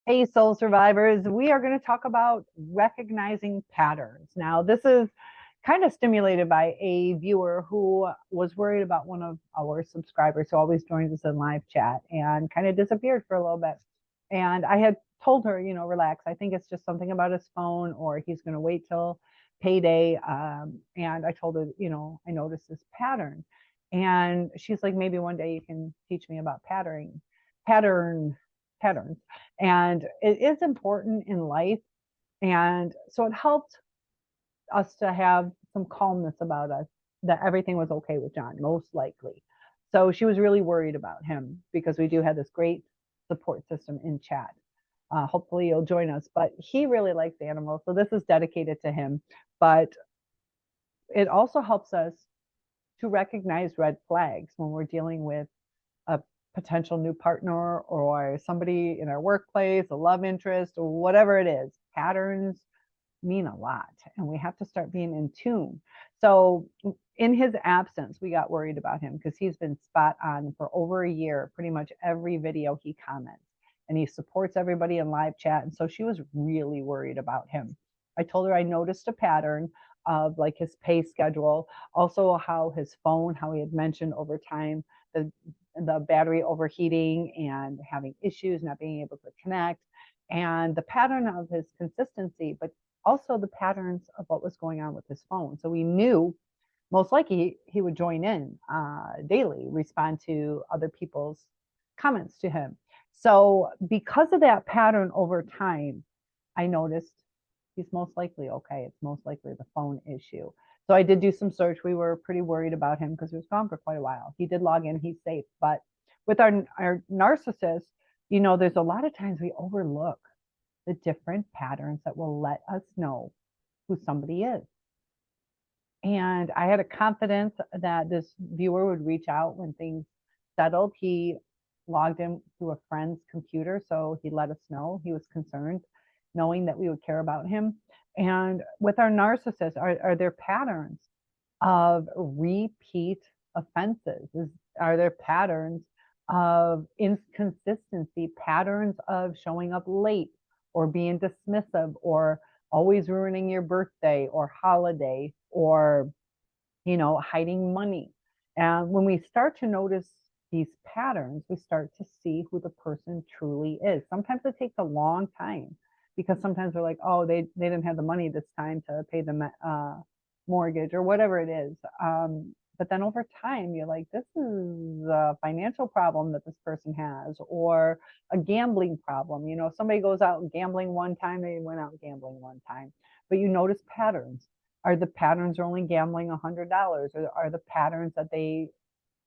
Hey, soul survivors, we are going to talk about recognizing patterns. Now, this is kind of stimulated by a viewer who was worried about one of our subscribers who always joins us in live chat and kind of disappeared for a little bit. And I had told her, relax. I think it's just something about his phone or he's going to wait till payday. And I told her, I noticed this pattern. And she's like, maybe one day you can teach me about pattern patterns. And it is important in life. And so it helped us to have some calmness about us that everything was okay with John, most likely. So she was really worried about him because we do have this great support system in chat. Hopefully you'll join us, but he really likes animals. So this is dedicated to him. But it also helps us to recognize red flags when we're dealing with a potential new partner or somebody in our workplace, a love interest, or whatever it is. Patterns mean a lot, and we have to start being in tune. So, in his absence, we got worried about him because he's been spot on for over a year. Pretty much every video he comments, and he supports everybody in live chat. And so she was really worried about him. I told her I noticed a pattern of like his pay schedule, also how his phone, how he had mentioned over time the battery overheating and having issues, not being able to connect, and the pattern of his consistency, but also the patterns of what was going on with his phone. So we knew most likely he would join in daily, respond to other people's comments to him. So because of that pattern over time, I noticed he's most likely okay. It's most likely the phone issue. So I did do some search. We were pretty worried about him because he was gone for quite a while. He did log in, he's safe. But with our narcissist, there's a lot of times we overlook the different patterns that will let us know who somebody is. And I had a confidence that this viewer would reach out when things settled. He logged in through a friend's computer, so he let us know he was concerned, knowing that we would care about him. And with our narcissists, are there patterns of repeat offenses? Are there patterns of inconsistency, patterns of showing up late or being dismissive or always ruining your birthday or holiday or hiding money? And when we start to notice these patterns, we start to see who the person truly is. Sometimes it takes a long time because sometimes we're like, oh, they didn't have the money this time to pay the mortgage or whatever it is. But then over time, you're like, this is a financial problem that this person has, or a gambling problem. Somebody goes out gambling one time, they went out gambling one time, but you notice patterns. Are the patterns only gambling $100, or are the patterns that they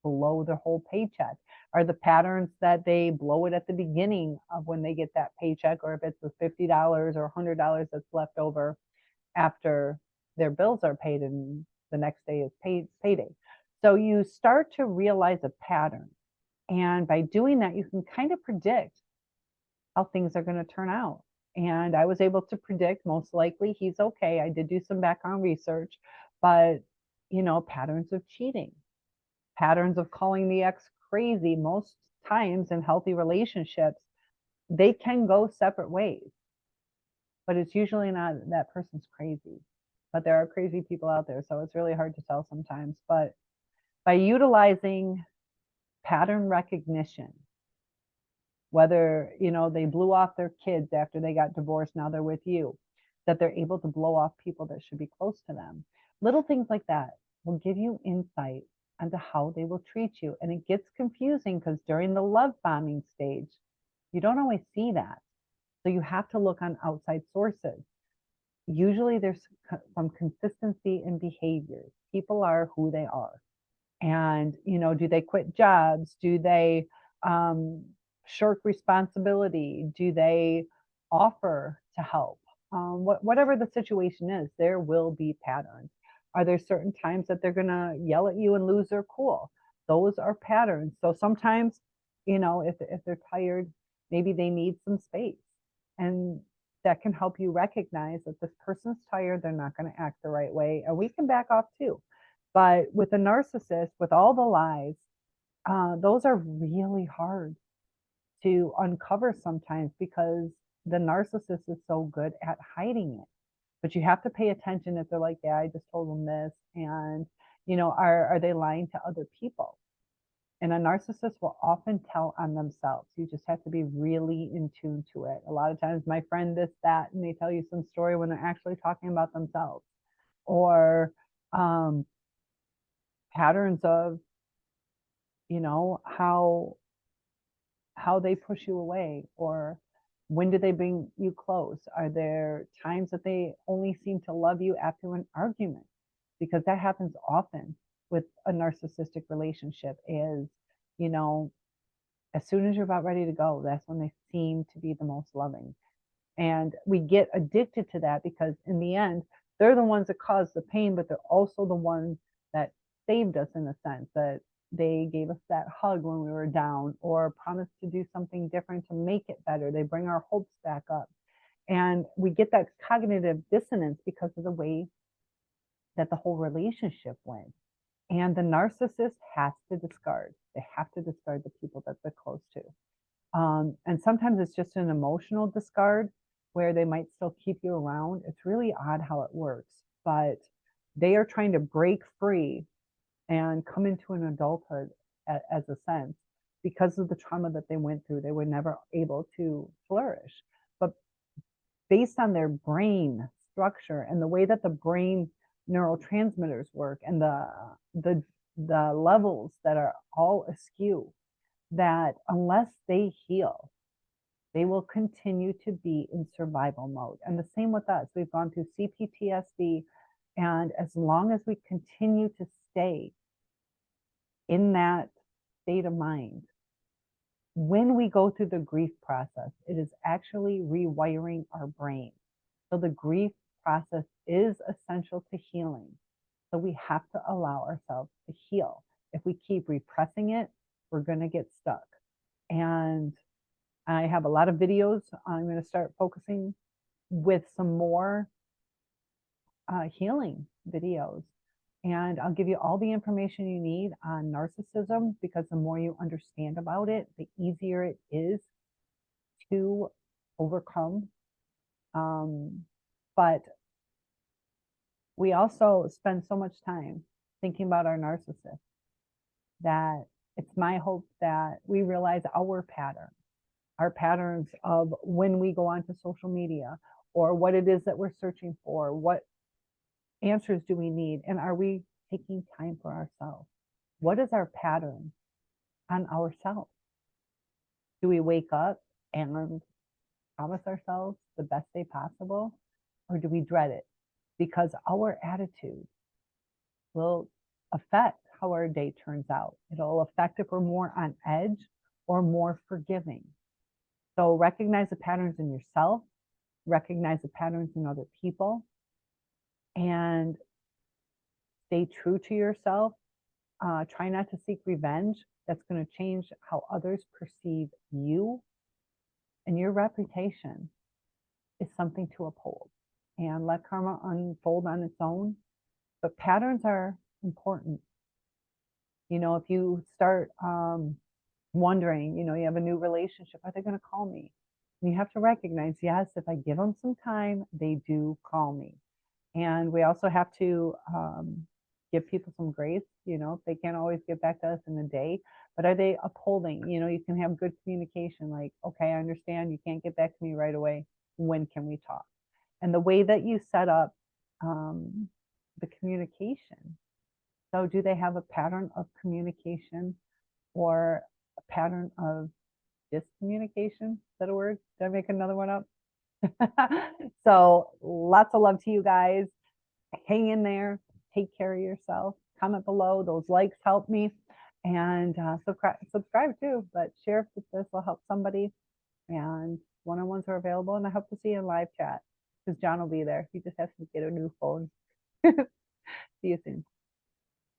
blow their whole paycheck? Are the patterns that they blow it at the beginning of when they get that paycheck, or if it's the $50 or $100 that's left over after their bills are paid and the next day is payday? So you start to realize a pattern. And by doing that, you can kind of predict how things are going to turn out. And I was able to predict most likely he's okay. I did do some background research, but patterns of cheating, patterns of calling the ex crazy. Most times in healthy relationships, they can go separate ways, but it's usually not that person's crazy. But there are crazy people out there, so it's really hard to tell sometimes. But by utilizing pattern recognition, whether they blew off their kids after they got divorced, now they're with you, that they're able to blow off people that should be close to them, little things like that will give you insight into how they will treat you. And it gets confusing because during the love bombing stage, you don't always see that, so you have to look on outside sources. Usually there's some consistency in behaviors. People are who they are. And do they quit jobs? Do they shirk responsibility? Do they offer to help? Whatever the situation is, there will be patterns. Are there certain times that they're going to yell at you and lose their cool? Those are patterns. So sometimes, if they're tired, maybe they need some space. And that can help you recognize that this person's tired, they're not going to act the right way. And we can back off too. But with a narcissist, with all the lies, those are really hard to uncover sometimes because the narcissist is so good at hiding it. But you have to pay attention if they're like, yeah, I just told them this. And, are they lying to other people? And a narcissist will often tell on themselves. You just have to be really in tune to it. A lot of times, my friend, this, that, and they tell you some story when they're actually talking about themselves, or um, patterns of, how they push you away, or when do they bring you close? Are there times that they only seem to love you after an argument? Because that happens often with a narcissistic relationship is, you know, as soon as you're about ready to go, that's when they seem to be the most loving. And we get addicted to that because in the end, they're the ones that cause the pain, but they're also the ones that saved us in a sense, that they gave us that hug when we were down or promised to do something different to make it better. They bring our hopes back up. And we get that cognitive dissonance because of the way that the whole relationship went. And the narcissist has to discard. They have to discard the people that they're close to. And sometimes it's just an emotional discard where they might still keep you around. It's really odd how it works, but they are trying to break free and come into an adulthood as a sense because of the trauma that they went through. They were never able to flourish. But based on their brain structure and the way that the brain neurotransmitters work and the levels that are all askew, that unless they heal, they will continue to be in survival mode. And the same with us. We've gone through CPTSD, and as long as we continue to stay in that state of mind, when we go through the grief process, it is actually rewiring our brain. So the grief process is essential to healing. So we have to allow ourselves to heal. If we keep repressing it, we're going to get stuck. And I have a lot of videos. I'm going to start focusing with some more healing videos. And I'll give you all the information you need on narcissism, because the more you understand about it, the easier it is to overcome. But we also spend so much time thinking about our narcissist that it's my hope that we realize our patterns of when we go onto social media, or what it is that we're searching for, what answers do we need, and are we taking time for ourselves? What is our pattern on ourselves? Do we wake up and promise ourselves the best day possible, or do we dread it? Because our attitude will affect how our day turns out. It'll affect if we're more on edge or more forgiving. So recognize the patterns in yourself, recognize the patterns in other people, and stay true to yourself. Try not to seek revenge. That's going to change how others perceive you. And your reputation is something to uphold. And let karma unfold on its own. But patterns are important. If you start wondering, you have a new relationship, are they going to call me? And you have to recognize, yes, if I give them some time, they do call me. And we also have to give people some grace. They can't always get back to us in a day, but are they upholding? You can have good communication, like, okay, I understand you can't get back to me right away. When can we talk? And the way that you set up the communication. So do they have a pattern of communication or a pattern of discommunication? Is that a word? Did I make another one up? So lots of love to you guys. Hang in there. Take care of yourself. Comment below. Those likes help me. And subscribe too. But share if this will help somebody. And one-on-ones are available. And I hope to see you in live chat, because John will be there. He just has to get a new phone. See you soon.